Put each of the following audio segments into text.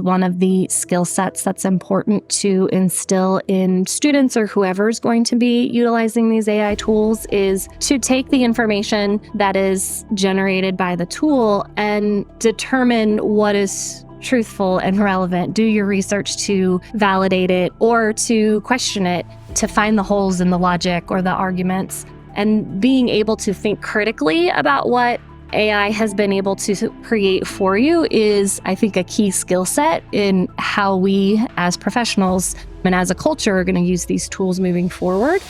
One of the skill sets that's important to instill in students or whoever's going to be utilizing these AI tools is to take the information that is generated by the tool and determine what is truthful and relevant. Do your research to validate it or to question it, to find the holes in the logic or the arguments. And being able to think critically about what AI has been able to create for you is, I think, a key skill set in how we as professionals and as a culture are going to use these tools moving forward.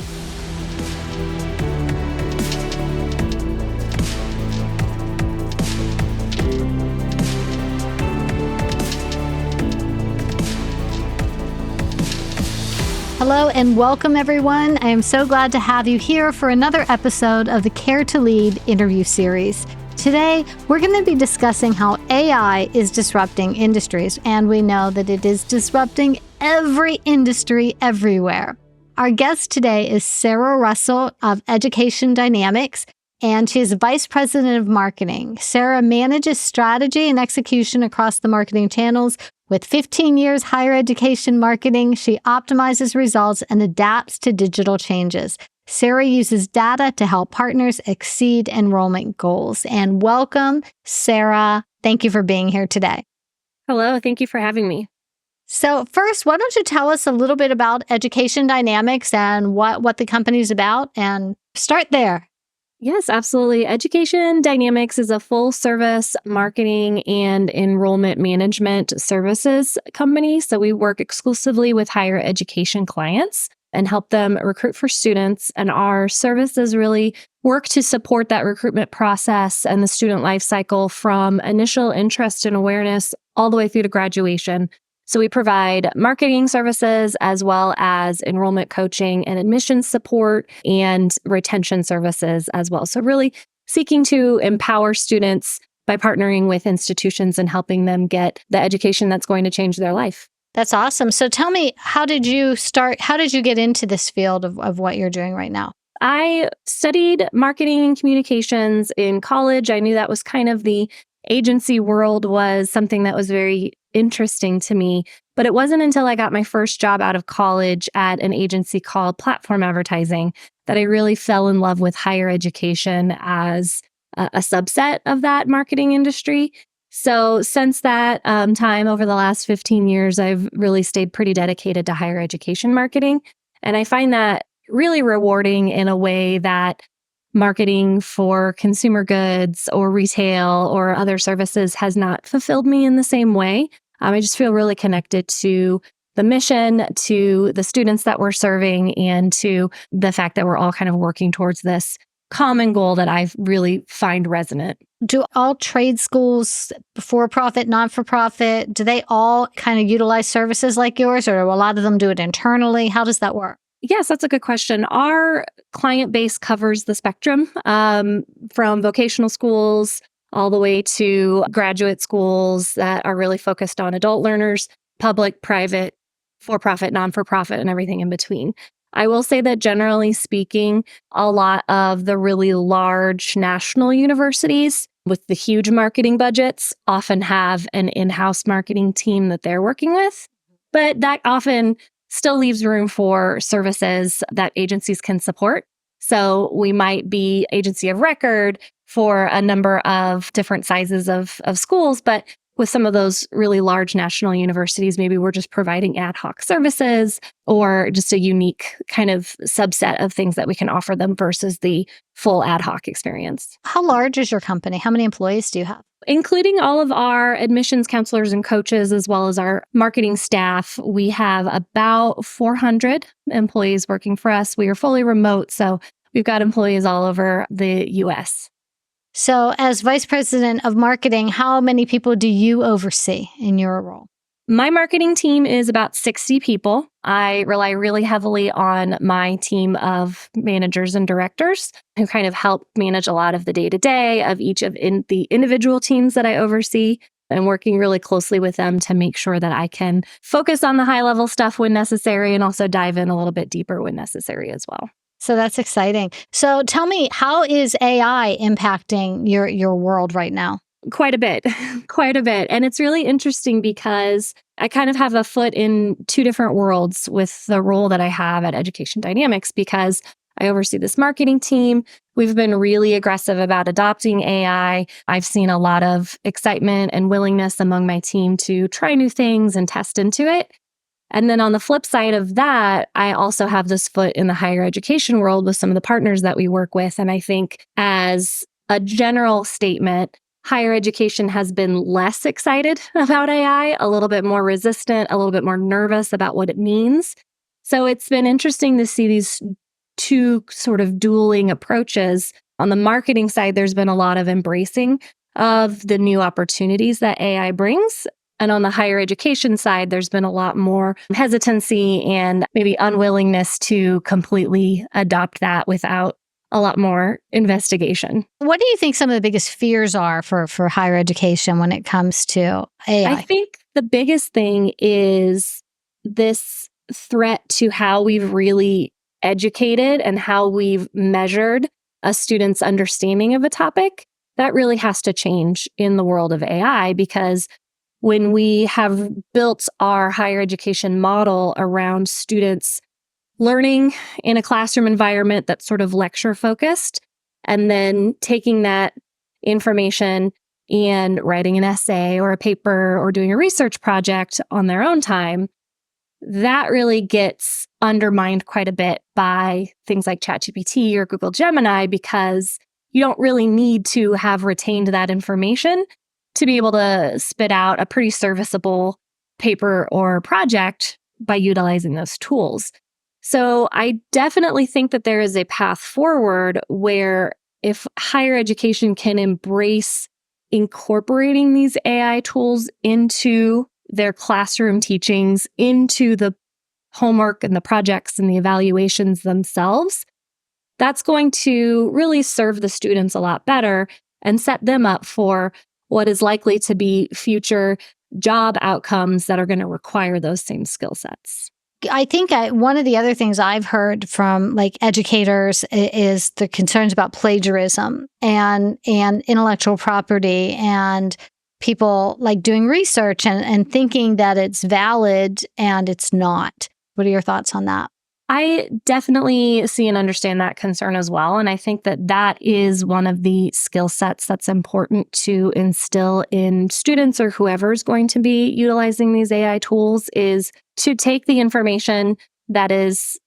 Hello and welcome, everyone. I am so glad to have you here for another episode of the Care to Lead interview series. Today, we're going to be discussing how AI is disrupting industries, and we know that it is disrupting every industry everywhere. Our guest today is Sarah Russell of EducationDynamics, and she is Vice President of Marketing. Sarah manages strategy and execution across the marketing channels. With 15 years higher education marketing, she optimizes results and adapts to digital changes. Sarah uses data to help partners exceed enrollment goals. And welcome, Sarah. Thank you for being here today. Hello, thank you for having me. So first, why don't you tell us a little bit about EducationDynamics and what the company's about, and start there. Yes, absolutely. EducationDynamics is a full-service marketing and enrollment management services company. So we work exclusively with higher education clients and help them recruit for students. And our services really work to support that recruitment process and the student life cycle from initial interest and awareness all the way through to graduation. So we provide marketing services as well as enrollment coaching and admissions support and retention services as well. So really seeking to empower students by partnering with institutions and helping them get the education that's going to change their life. That's awesome. So tell me, how did you get into this field of what you're doing right now? I studied marketing and communications in college. I knew that was kind of the agency world was something that was very interesting to me. But it wasn't until I got my first job out of college at an agency called Platform Advertising that I really fell in love with higher education as a subset of that marketing industry. So since that time, over the last 15 years, I've really stayed pretty dedicated to higher education marketing. And I find that really rewarding in a way that marketing for consumer goods or retail or other services has not fulfilled me in the same way. I just feel really connected to the mission, to the students that we're serving, and to the fact that we're all kind of working towards this common goal that I really find resonant. Do all trade schools, for-profit, non-for-profit, do they all kind of utilize services like yours, or do a lot of them do it internally? How does that work? Yes, that's a good question. Our client base covers the spectrum from vocational schools all the way to graduate schools that are really focused on adult learners, public, private, for-profit, non-for-profit, and everything in between. I will say that generally speaking, a lot of the really large national universities with the huge marketing budgets often have an in-house marketing team that they're working with, but that often still leaves room for services that agencies can support. So we might be agency of record for a number of different sizes of schools, but with some of those really large national universities, maybe we're just providing ad hoc services or just a unique kind of subset of things that we can offer them versus the full ad hoc experience. How large is your company? How many employees do you have? Including all of our admissions counselors and coaches, as well as our marketing staff, we have about 400 employees working for us. We are fully remote, so we've got employees all over the U.S. So as Vice President of Marketing, how many people do you oversee in your role? My marketing team is about 60 people. I rely really heavily on my team of managers and directors who kind of help manage a lot of the day-to-day of each of the individual teams that I oversee, and working really closely with them to make sure that I can focus on the high-level stuff when necessary and also dive in a little bit deeper when necessary as well. So that's exciting. So tell me, how is AI impacting your world right now? Quite a bit, quite a bit. And it's really interesting because I kind of have a foot in two different worlds with the role that I have at Education Dynamics because I oversee this marketing team. We've been really aggressive about adopting AI. I've seen a lot of excitement and willingness among my team to try new things and test into it. And then on the flip side of that, I also have this foot in the higher education world with some of the partners that we work with. And I think as a general statement, higher education has been less excited about AI, a little bit more resistant, a little bit more nervous about what it means. So it's been interesting to see these two sort of dueling approaches. On the marketing side, there's been a lot of embracing of the new opportunities that AI brings. And on the higher education side, there's been a lot more hesitancy and maybe unwillingness to completely adopt that without a lot more investigation. What do you think some of the biggest fears are for higher education when it comes to AI? I think the biggest thing is this threat to how we've really educated and how we've measured a student's understanding of a topic. That really has to change in the world of AI because when we have built our higher education model around students learning in a classroom environment that's sort of lecture focused, and then taking that information and writing an essay or a paper or doing a research project on their own time, that really gets undermined quite a bit by things like ChatGPT or Google Gemini because you don't really need to have retained that information to be able to spit out a pretty serviceable paper or project by utilizing those tools. So I definitely think that there is a path forward where if higher education can embrace incorporating these AI tools into their classroom teachings, into the homework and the projects and the evaluations themselves, that's going to really serve the students a lot better and set them up for what is likely to be future job outcomes that are going to require those same skill sets. I think one of the other things I've heard from like educators is the concerns about plagiarism and intellectual property and people like doing research and thinking that it's valid and it's not. What are your thoughts on that? I definitely see and understand that concern as well. And I think that that is one of the skill sets that's important to instill in students or whoever's going to be utilizing these AI tools is to take the information that is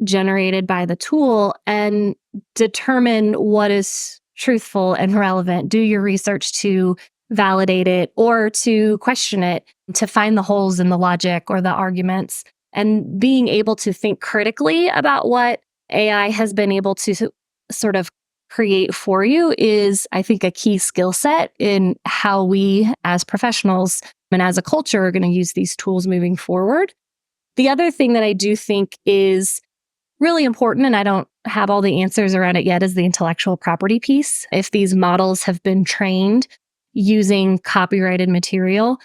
generated by the tool and determine what is truthful and relevant. Do your research to validate it or to question it, to find the holes in the logic or the arguments. And being able to think critically about what AI has been able to sort of create for you is, I think, a key skill set in how we as professionals and as a culture are going to use these tools moving forward. The other thing that I do think is really important, and I don't have all the answers around it yet, is the intellectual property piece. If these models have been trained using copyrighted material,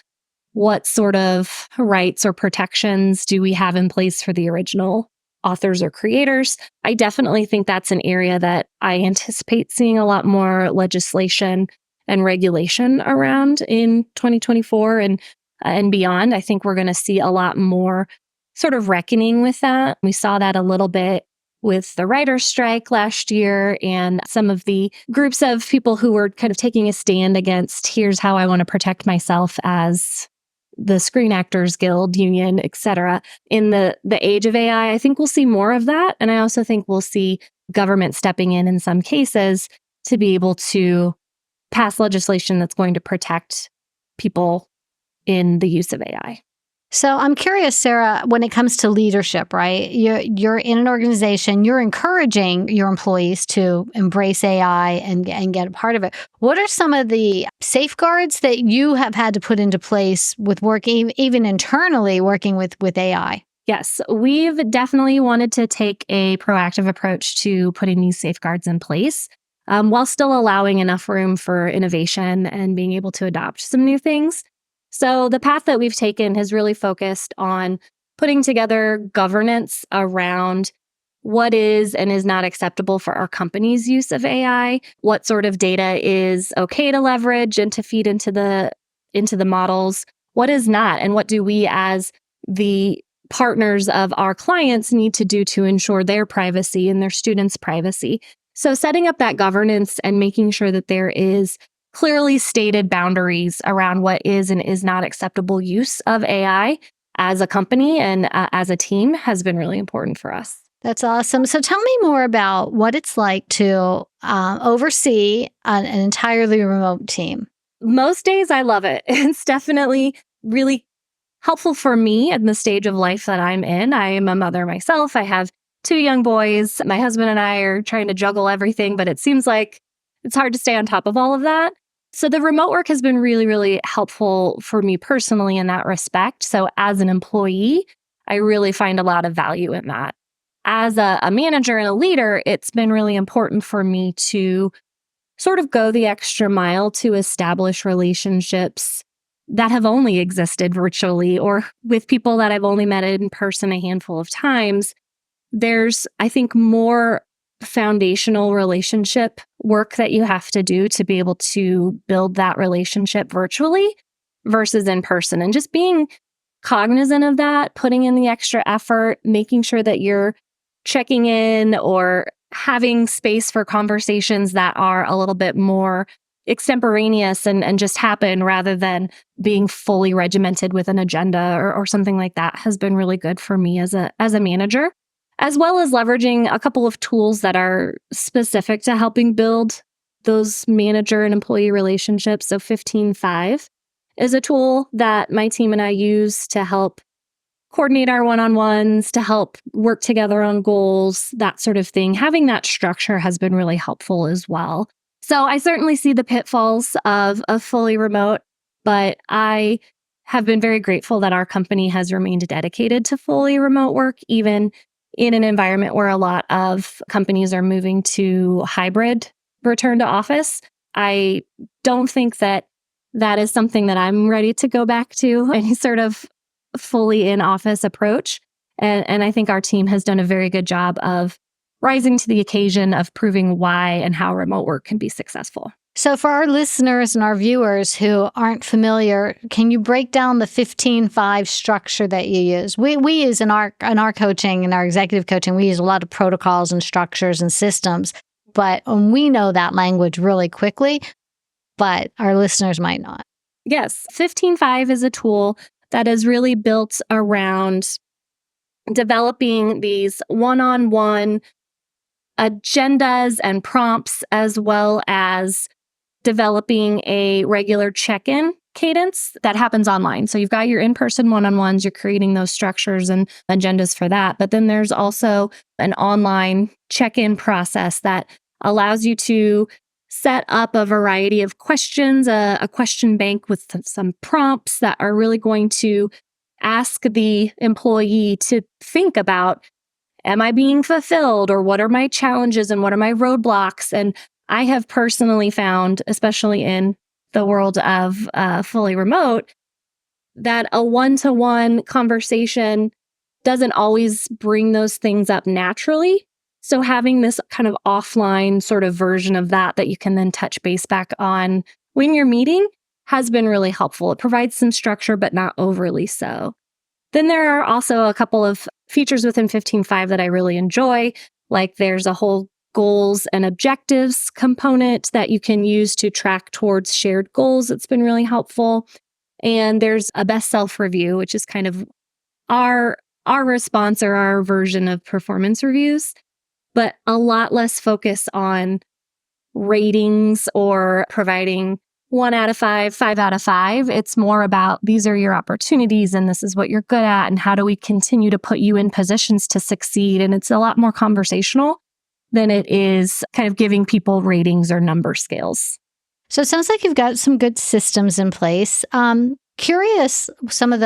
what sort of rights or protections do we have in place for the original authors or creators? I definitely think that's an area that I anticipate seeing a lot more legislation and regulation around in 2024 and beyond. I think we're going to see a lot more sort of reckoning with that. We saw that a little bit with the writer's strike last year and some of the groups of people who were kind of taking a stand against here's how I want to protect myself as the Screen Actors Guild union, et cetera. In the age of AI, I think we'll see more of that. And I also think we'll see government stepping in some cases to be able to pass legislation that's going to protect people in the use of AI. So I'm curious, Sarah, when it comes to leadership, right? You're in an organization, you're encouraging your employees to embrace AI and get a part of it. What are some of the safeguards that you have had to put into place with working, even internally, working with AI? Yes, we've definitely wanted to take a proactive approach to putting these safeguards in place while still allowing enough room for innovation and being able to adopt some new things. So the path that we've taken has really focused on putting together governance around what is and is not acceptable for our company's use of AI, what sort of data is okay to leverage and to feed into the models, what is not, and what do we as the partners of our clients need to do to ensure their privacy and their students' privacy. So setting up that governance and making sure that there is clearly stated boundaries around what is and is not acceptable use of AI as a company and as a team has been really important for us. That's awesome. So tell me more about what it's like to oversee an entirely remote team. Most days I love it. It's definitely really helpful for me in the stage of life that I'm in. I am a mother myself. I have 2 young boys. My husband and I are trying to juggle everything, but it seems like it's hard to stay on top of all of that. So the remote work has been really, really helpful for me personally in that respect. So as an employee, I really find a lot of value in that. As a manager and a leader, it's been really important for me to sort of go the extra mile to establish relationships that have only existed virtually or with people that I've only met in person a handful of times. There's, I think, more foundational relationship work that you have to do to be able to build that relationship virtually versus in person. And just being cognizant of that, putting in the extra effort, making sure that you're checking in or having space for conversations that are a little bit more extemporaneous and just happen rather than being fully regimented with an agenda or something like that has been really good for me as a manager, as well as leveraging a couple of tools that are specific to helping build those manager and employee relationships. So 15.5 is a tool that my team and I use to help coordinate our one-on-ones, to help work together on goals, that sort of thing. Having that structure has been really helpful as well. So I certainly see the pitfalls of fully remote, but I have been very grateful that our company has remained dedicated to fully remote work, even in an environment where a lot of companies are moving to hybrid return to office. I don't think that is something that I'm ready to go back to, any sort of fully in office approach. And I think our team has done a very good job of rising to the occasion of proving why and how remote work can be successful. So for our listeners and our viewers who aren't familiar, can you break down the 15.5 structure that you use? We use in our coaching and our executive coaching, we use a lot of protocols and structures and systems, but we know that language really quickly, but our listeners might not. Yes, 15.5 is a tool that is really built around developing these one-on-one agendas and prompts, as well as developing a regular check-in cadence that happens online. So you've got your in-person one-on-ones, you're creating those structures and agendas for that. But then there's also an online check-in process that allows you to set up a variety of questions, a question bank with some prompts that are really going to ask the employee to think about, am I being fulfilled, or what are my challenges and what are my roadblocks? And I have personally found, especially in the world of fully remote, that a one-to-one conversation doesn't always bring those things up naturally. So having this kind of offline sort of version of that you can then touch base back on when you're meeting has been really helpful. It provides some structure, but not overly so. Then there are also a couple of features within 15.5 that I really enjoy. Like there's a whole goals and objectives component that you can use to track towards shared goals. It's been really helpful. And there's a best self review, which is kind of our response or our version of performance reviews, but a lot less focus on ratings or providing 1 out of 5, 5 out of 5. It's more about these are your opportunities and this is what you're good at and how do we continue to put you in positions to succeed. And it's a lot more conversational than it is kind of giving people ratings or number scales. So it sounds like you've got some good systems in place. Curious, one of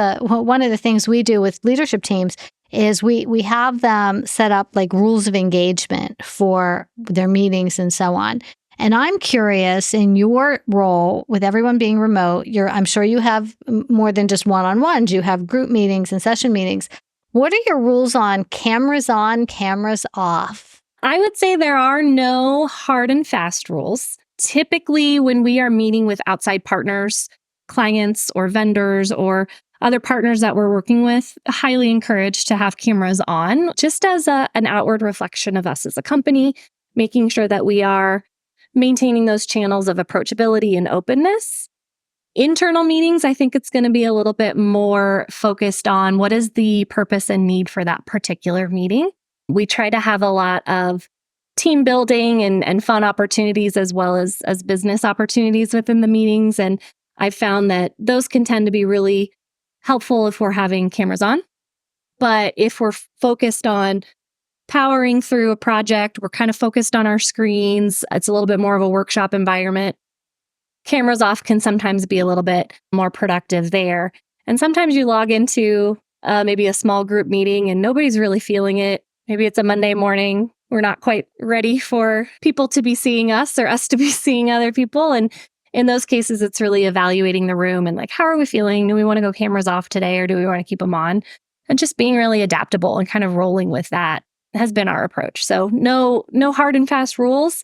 the things we do with leadership teams is we have them set up like rules of engagement for their meetings and so on. And I'm curious, in your role with everyone being remote, I'm sure you have more than just one-on-ones. You have group meetings and session meetings. What are your rules on, cameras off? I would say there are no hard and fast rules. Typically, when we are meeting with outside partners, clients or vendors or other partners that we're working with, highly encouraged to have cameras on, just as an outward reflection of us as a company, making sure that we are maintaining those channels of approachability and openness. Internal meetings, I think it's going to be a little bit more focused on what is the purpose and need for that particular meeting. We try to have a lot of team building and fun opportunities as well as business opportunities within the meetings. And I've found that those can tend to be really helpful if we're having cameras on. But if we're focused on powering through a project, we're kind of focused on our screens, it's a little bit more of a workshop environment. Cameras off can sometimes be a little bit more productive there. And sometimes you log into maybe a small group meeting and nobody's really feeling it. Maybe it's a Monday morning. We're not quite ready for people to be seeing us or us to be seeing other people. And in those cases, it's really evaluating the room and like, how are we feeling? Do we want to go cameras off today or do we want to keep them on? And just being really adaptable and kind of rolling with that has been our approach. So no hard and fast rules,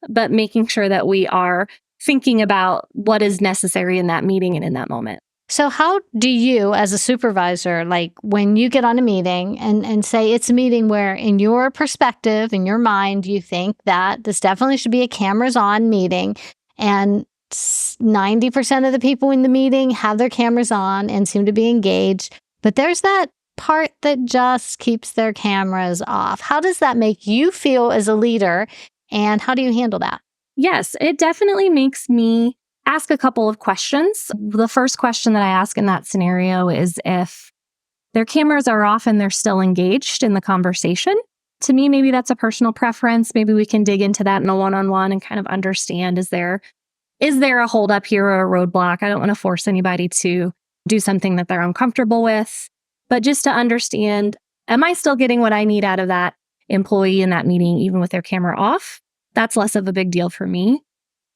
but making sure that we are thinking about what is necessary in that meeting and in that moment. So how do you, as a supervisor, like when you get on a meeting and say it's a meeting where in your perspective, in your mind, you think that this definitely should be a cameras on meeting and 90% of the people in the meeting have their cameras on and seem to be engaged, but there's that part that just keeps their cameras off. How does that make you feel as a leader and how do you handle that? Yes, it definitely makes me ask a couple of questions. The first question that I ask in that scenario is if their cameras are off and they're still engaged in the conversation. To me, maybe that's a personal preference. Maybe we can dig into that in a one-on-one and kind of understand, is there a holdup here or a roadblock? I don't want to force anybody to do something that they're uncomfortable with, but just to understand, am I still getting what I need out of that employee in that meeting, even with their camera off? That's less of a big deal for me.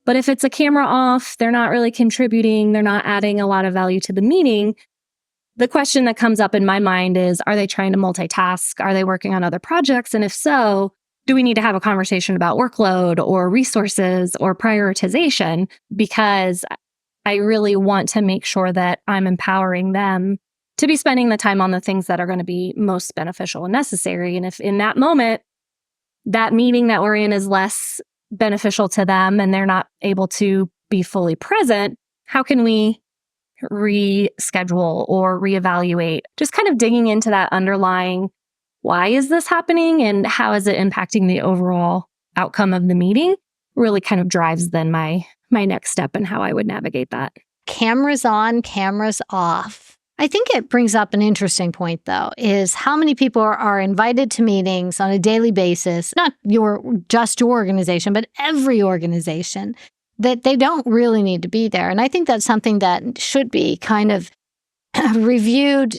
But if it's a camera off, they're not really contributing, they're not adding a lot of value to the meeting, the question that comes up in my mind is, are they trying to multitask? Are they working on other projects? And if so, do we need to have a conversation about workload or resources or prioritization? Because I really want to make sure that I'm empowering them to be spending the time on the things that are going to be most beneficial and necessary. And if in that moment, that meeting that we're in is less beneficial to them and they're not able to be fully present, how can we reschedule or reevaluate? Just kind of digging into that underlying, why is this happening and how is it impacting the overall outcome of the meeting, really kind of drives then my next step and how I would navigate that. Cameras on, cameras off. I think it brings up an interesting point, though, is how many people are invited to meetings on a daily basis, not just your organization, but every organization, that they don't really need to be there. And I think that's something that should be kind of reviewed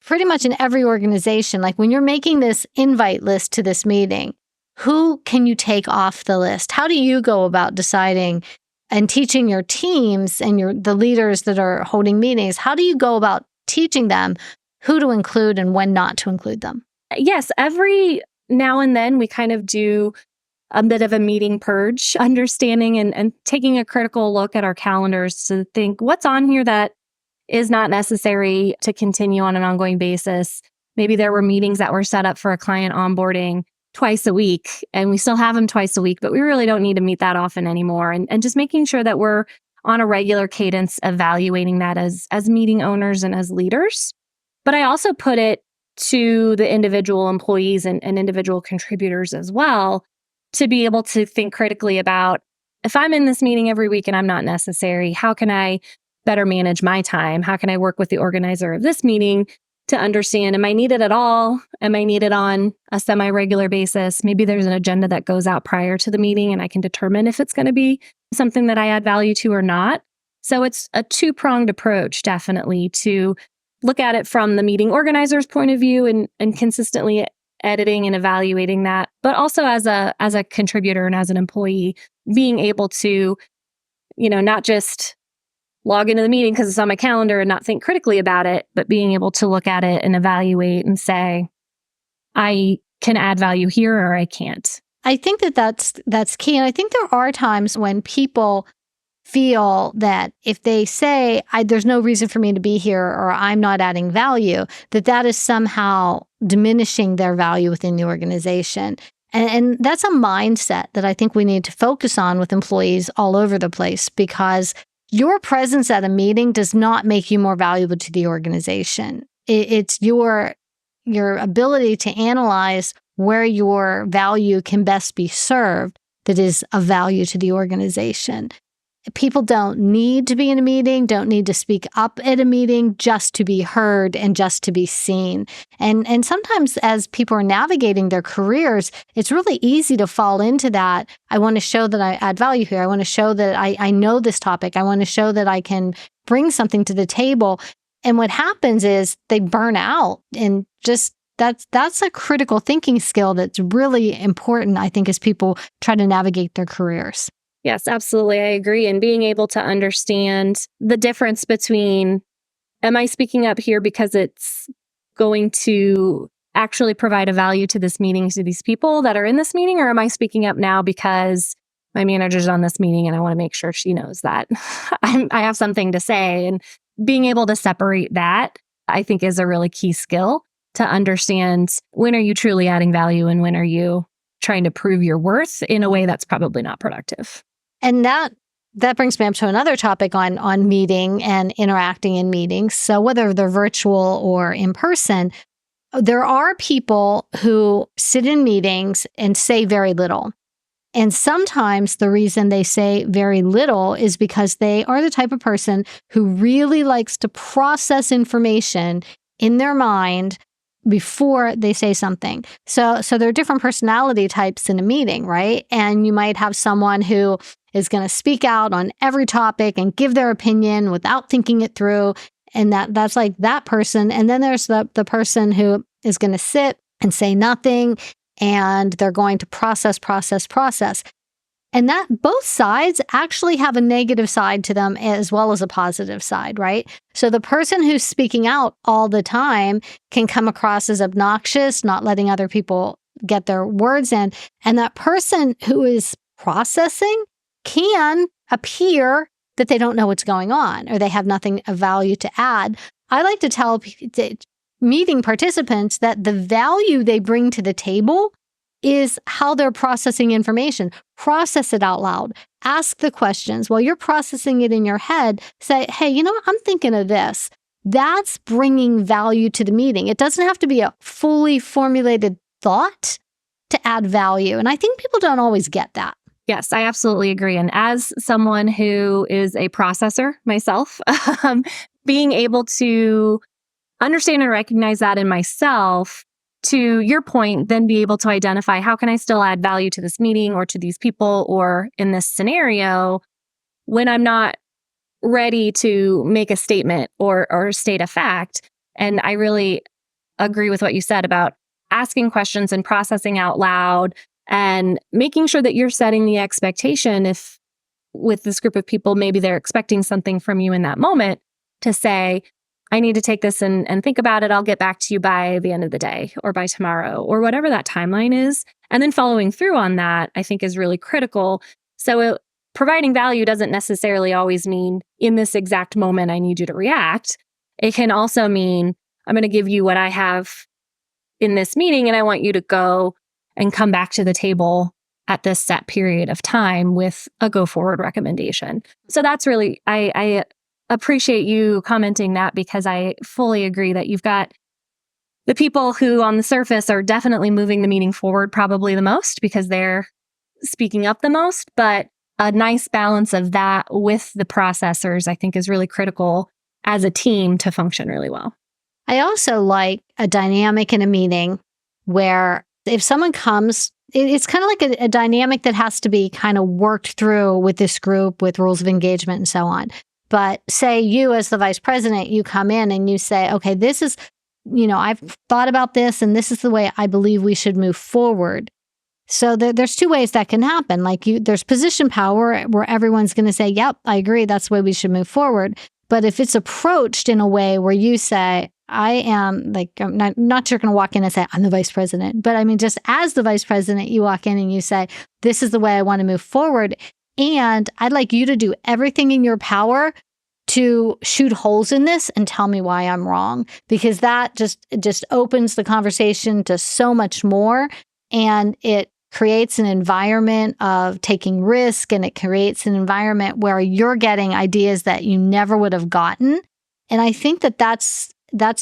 pretty much in every organization. Like when you're making this invite list to this meeting, who can you take off the list? How do you go about deciding and teaching your teams and the leaders that are holding meetings? How do you go about teaching them who to include and when not to include them? Yes, every now and then we kind of do a bit of a meeting purge, understanding and taking a critical look at our calendars to think what's on here that is not necessary to continue on an ongoing basis. Maybe there were meetings that were set up for a client onboarding twice a week and we still have them twice a week, but we really don't need to meet that often anymore. And just making sure that we're on a regular cadence, evaluating that as meeting owners and as leaders. But I also put it to the individual employees and individual contributors as well to be able to think critically about, if I'm in this meeting every week and I'm not necessary, how can I better manage my time? How can I work with the organizer of this meeting to understand, am I needed at all? Am I needed on a semi-regular basis? Maybe there's an agenda that goes out prior to the meeting and I can determine if it's going to be something that I add value to or not. So it's a two-pronged approach, definitely, to look at it from the meeting organizer's point of view and consistently editing and evaluating that, but also as a contributor and as an employee, being able to, not just log into the meeting because it's on my calendar and not think critically about it, but being able to look at it and evaluate and say, I can add value here or I can't. I think that's key. And I think there are times when people feel that if they say, there's no reason for me to be here or I'm not adding value, that is somehow diminishing their value within the organization. And that's a mindset that I think we need to focus on with employees all over the place, because your presence at a meeting does not make you more valuable to the organization. It's your ability to analyze where your value can best be served that is of value to the organization. People don't need to be in a meeting, don't need to speak up at a meeting just to be heard and just to be seen. And sometimes as people are navigating their careers, it's really easy to fall into that. I want to show that I add value here. I want to show that I know this topic. I want to show that I can bring something to the table. And what happens is they burn out, and just that's a critical thinking skill that's really important, I think, as people try to navigate their careers. Yes, absolutely. I agree. And being able to understand the difference between, am I speaking up here because it's going to actually provide a value to this meeting, to these people that are in this meeting, or am I speaking up now because my manager's on this meeting and I want to make sure she knows that I have something to say? And being able to separate that, I think, is a really key skill to understand when are you truly adding value and when are you trying to prove your worth in a way that's probably not productive. And that brings me up to another topic on meeting and interacting in meetings. So whether they're virtual or in person, there are people who sit in meetings and say very little. And sometimes the reason they say very little is because they are the type of person who really likes to process information in their mind before they say something. So there are different personality types in a meeting, right? And you might have someone who is going to speak out on every topic and give their opinion without thinking it through. And that's like that person. And then there's the person who is going to sit and say nothing, and they're going to process. And that both sides actually have a negative side to them as well as a positive side, right? So the person who's speaking out all the time can come across as obnoxious, not letting other people get their words in. And that person who is processing can appear that they don't know what's going on or they have nothing of value to add. I like to tell meeting participants that the value they bring to the table is how they're processing information. Process it out loud. Ask the questions. While you're processing it in your head, say, hey, you know what? I'm thinking of this. That's bringing value to the meeting. It doesn't have to be a fully formulated thought to add value. And I think people don't always get that. Yes, I absolutely agree. And as someone who is a processor myself, being able to understand and recognize that in myself, to your point, then be able to identify how can I still add value to this meeting or to these people or in this scenario when I'm not ready to make a statement or state a fact. And I really agree with what you said about asking questions and processing out loud and making sure that you're setting the expectation. If with this group of people, maybe they're expecting something from you in that moment, to say, I need to take this and think about it. I'll get back to you by the end of the day or by tomorrow or whatever that timeline is. And then following through on that, I think, is really critical. So providing value doesn't necessarily always mean in this exact moment, I need you to react. It can also mean I'm going to give you what I have in this meeting and I want you to go and come back to the table at this set period of time with a go forward recommendation. So that's really, I appreciate you commenting that, because I fully agree that you've got the people who on the surface are definitely moving the meeting forward probably the most because they're speaking up the most, but a nice balance of that with the processors, I think, is really critical as a team to function really well. I also like a dynamic in a meeting where if someone comes, it's kind of like a dynamic that has to be kind of worked through with this group with rules of engagement and so on. But say you as the vice president, you come in and you say, okay, this is, I've thought about this and this is the way I believe we should move forward. So there's two ways that can happen. There's position power where everyone's going to say, yep, I agree. That's the way we should move forward. But if it's approached in a way where you say, I am I'm not you're going to walk in and say, I'm the vice president. But I mean, just as the vice president, you walk in and you say, this is the way I want to move forward. And I'd like you to do everything in your power to shoot holes in this and tell me why I'm wrong, because that just opens the conversation to so much more. And it creates an environment of taking risk, and it creates an environment where you're getting ideas that you never would have gotten. And I think that's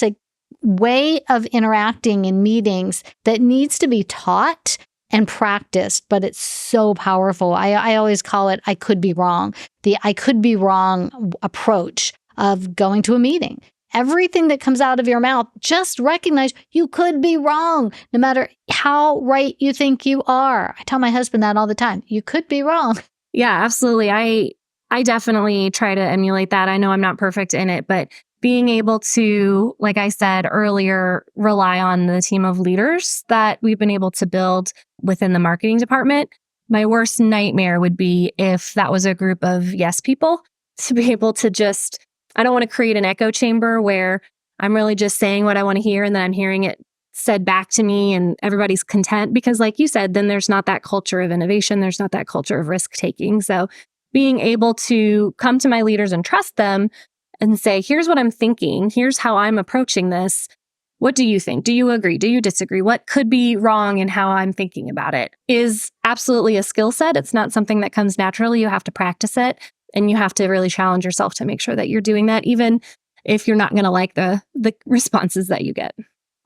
a way of interacting in meetings that needs to be taught and practiced, but it's so powerful. I always call it, I could be wrong. The I could be wrong approach of going to a meeting. Everything that comes out of your mouth, just recognize you could be wrong, no matter how right you think you are. I tell my husband that all the time. You could be wrong. Yeah, absolutely. I definitely try to emulate that. I know I'm not perfect in it, but being able to, like I said earlier, rely on the team of leaders that we've been able to build within the marketing department. My worst nightmare would be if that was a group of yes people, to be able to just, I don't want to create an echo chamber where I'm really just saying what I want to hear and then I'm hearing it said back to me and everybody's content. Because like you said, then there's not that culture of innovation. There's not that culture of risk taking. So being able to come to my leaders and trust them and say, here's what I'm thinking. Here's how I'm approaching this. What do you think? Do you agree? Do you disagree? What could be wrong in how I'm thinking about it is absolutely a skill set. It's not something that comes naturally. You have to practice it. And you have to really challenge yourself to make sure that you're doing that, even if you're not going to like the responses that you get.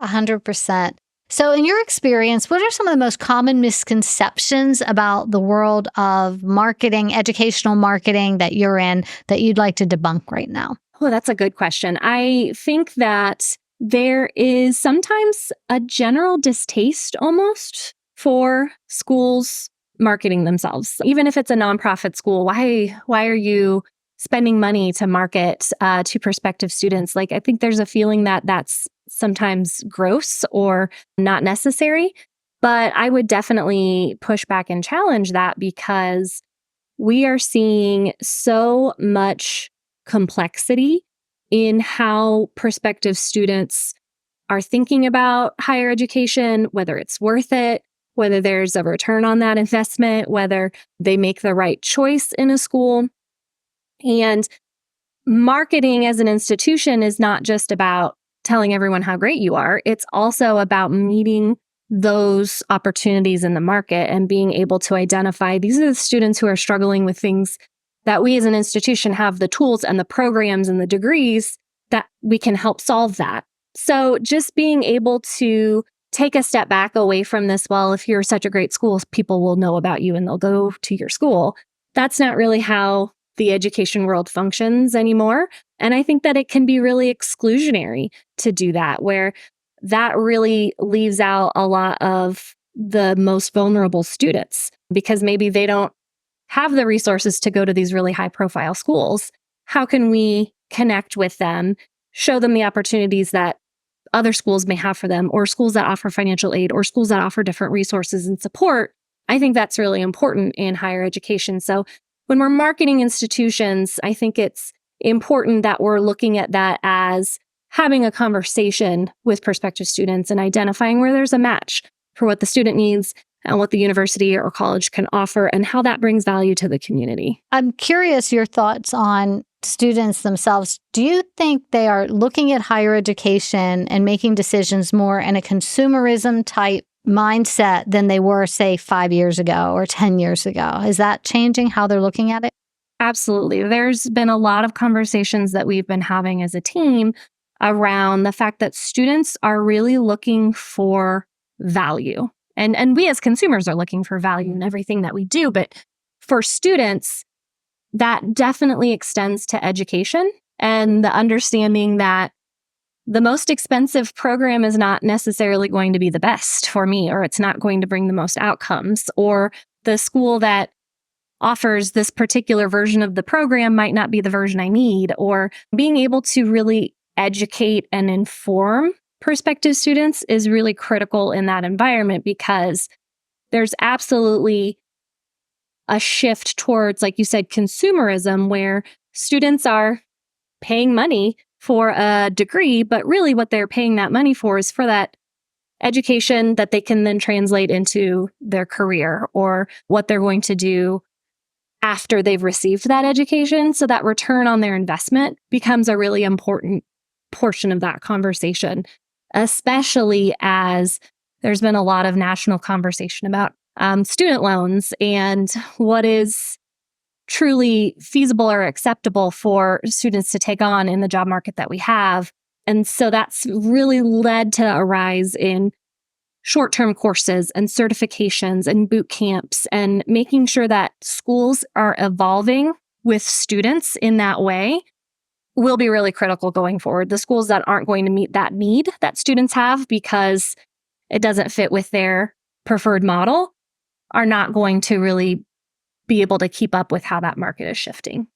100%. So in your experience, what are some of the most common misconceptions about the world of marketing, educational marketing that you're in that you'd like to debunk right now? Oh, that's a good question. I think that there is sometimes a general distaste almost for schools marketing themselves. Even if it's a nonprofit school, why are you spending money to market to prospective students? Like, I think there's a feeling that that's sometimes gross or not necessary. But I would definitely push back and challenge that, because we are seeing so much complexity in how prospective students are thinking about higher education, whether it's worth it, whether there's a return on that investment, whether they make the right choice in a school. And marketing as an institution is not just about telling everyone how great you are. It's also about meeting those opportunities in the market and being able to identify these are the students who are struggling with things that we as an institution have the tools and the programs and the degrees that we can help solve that. So just being able to take a step back away from this, well, if you're such a great school, people will know about you and they'll go to your school. That's not really how the education world functions anymore. And I think that it can be really exclusionary to do that, where that really leaves out a lot of the most vulnerable students because maybe they don't have the resources to go to these really high profile schools. How can we connect with them, show them the opportunities that other schools may have for them, or schools that offer financial aid, or schools that offer different resources and support? I think that's really important in higher education. So when we're marketing institutions, I think it's important that we're looking at that as having a conversation with prospective students and identifying where there's a match for what the student needs and what the university or college can offer and how that brings value to the community. I'm curious your thoughts on students themselves. Do you think they are looking at higher education and making decisions more in a consumerism type mindset than they were, say, 5 years ago or 10 years ago? Is that changing how they're looking at it? Absolutely. There's been a lot of conversations that we've been having as a team around the fact that students are really looking for value. And we as consumers are looking for value in everything that we do. But for students, that definitely extends to education and the understanding that the most expensive program is not necessarily going to be the best for me, or it's not going to bring the most outcomes, or the school that offers this particular version of the program might not be the version I need, or being able to really educate and inform prospective students is really critical in that environment, because there's absolutely a shift towards, like you said, consumerism, where students are paying money for a degree, but really what they're paying that money for is for that education that they can then translate into their career or what they're going to do after they've received that education. So that return on their investment becomes a really important portion of that conversation, especially as there's been a lot of national conversation about student loans and what is truly feasible or acceptable for students to take on in the job market that we have. And so that's really led to a rise in short-term courses and certifications and boot camps, and making sure that schools are evolving with students in that way will be really critical going forward. The schools that aren't going to meet that need that students have because it doesn't fit with their preferred model are not going to really be able to keep up with how that market is shifting.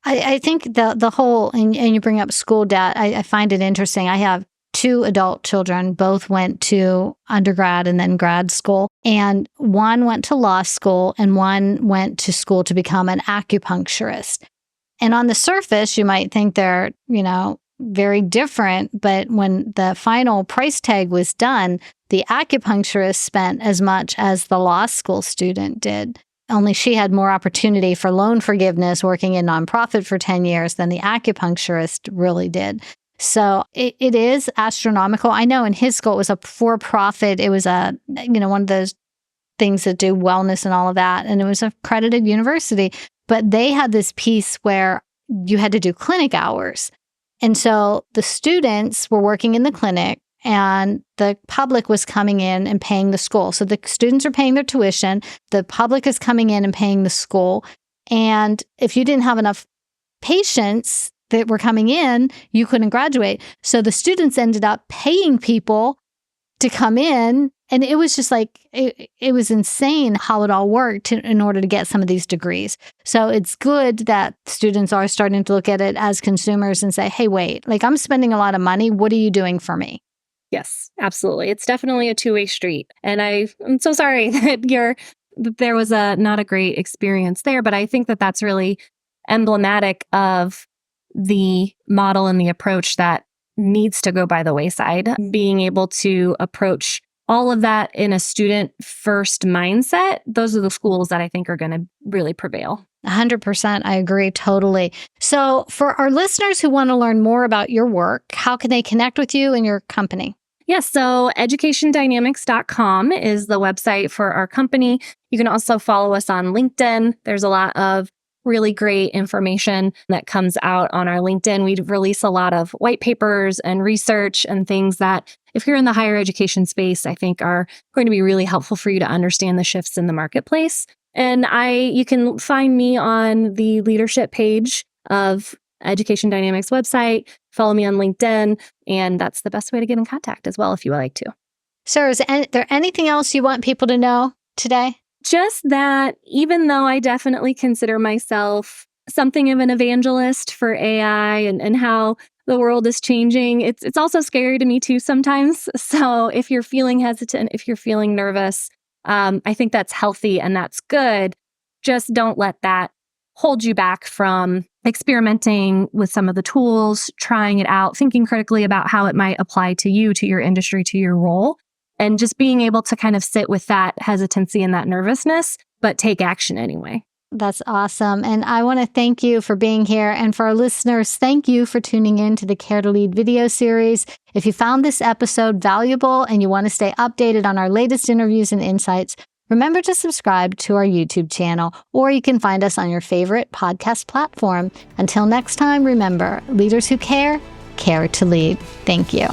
I think the whole, and you bring up school debt, I find it interesting. I have 2 adult children, both went to undergrad and then grad school. And one went to law school and one went to school to become an acupuncturist. And on the surface, you might think they're, very different. But when the final price tag was done, the acupuncturist spent as much as the law school student did. Only she had more opportunity for loan forgiveness working in nonprofit for 10 years than the acupuncturist really did. So it is astronomical. I know in his school, it was a for-profit. It was one of those things that do wellness and all of that. And it was an accredited university. But they had this piece where you had to do clinic hours. And so the students were working in the clinic and the public was coming in and paying the school. So the students are paying their tuition. The public is coming in and paying the school. And if you didn't have enough patients that were coming in, you couldn't graduate. So the students ended up paying people to come in. And it was just like, it was insane how it all worked in order to get some of these degrees. So it's good that students are starting to look at it as consumers and say, hey, wait, I'm spending a lot of money. What are you doing for me? Yes, absolutely. It's definitely a two-way street. And I'm so sorry that there was not a great experience there, but I think that that's really emblematic of the model and the approach that needs to go by the wayside. Being able to approach all of that in a student-first mindset, those are the schools that I think are going to really prevail. 100%. I agree totally. So for our listeners who want to learn more about your work, how can they connect with you and your company? Yes, so EducationDynamics.com is the website for our company. You can also follow us on LinkedIn. There's a lot of really great information that comes out on our LinkedIn. We release a lot of white papers and research and things that, if you're in the higher education space, I think are going to be really helpful for you to understand the shifts in the marketplace. And you can find me on the leadership page of Education Dynamics website, follow me on LinkedIn, and that's the best way to get in contact as well if you would like to. Sarah, is there anything else you want people to know today? Just that even though I definitely consider myself something of an evangelist for AI and how the world is changing, it's also scary to me too sometimes. So if you're feeling hesitant, if you're feeling nervous, I think that's healthy and that's good. Just don't let that hold you back from experimenting with some of the tools, trying it out, thinking critically about how it might apply to you, to your industry, to your role, and just being able to kind of sit with that hesitancy and that nervousness, but take action anyway. That's awesome. And I want to thank you for being here. And for our listeners, thank you for tuning in to the Care to Lead video series. If you found this episode valuable and you want to stay updated on our latest interviews and insights, remember to subscribe to our YouTube channel, or you can find us on your favorite podcast platform. Until next time, remember, leaders who care to lead. Thank you.